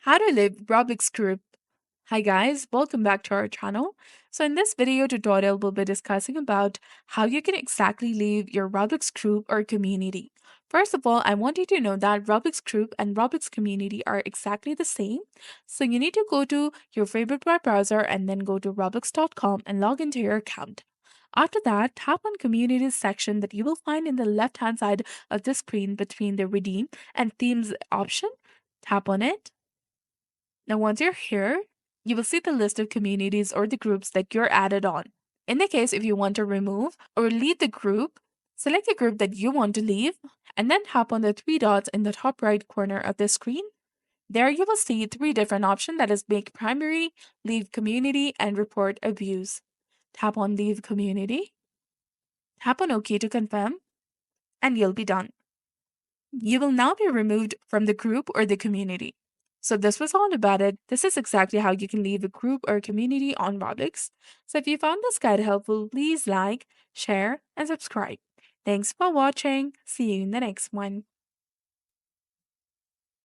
How to live Roblox group. Hi guys, welcome back to our channel. So in this video tutorial, we'll be discussing about how you can exactly leave your Roblox group or community. First of all, I want you to know that Roblox group and Roblox community are exactly the same. So you need to go to your favorite web browser and then go to roblox.com and log into your account. After that, tap on communities section that you will find in the left hand side of the screen between the redeem and themes option. Tap on it. Now, once you're here, you will see the list of communities or the groups that you're added on. In the case if you want to remove or leave the group, select the group that you want to leave and then tap on the three dots in the top right corner of the screen. There you will see three different options, that is make primary, leave community, and report abuse. Tap on leave community, tap on OK to confirm, and you'll be done. You will now be removed from the group or the community. So this was all about it. This is exactly how you can leave a group or community on Roblox. So if you found this guide helpful, please like, share, and subscribe. Thanks for watching. See you in the next one.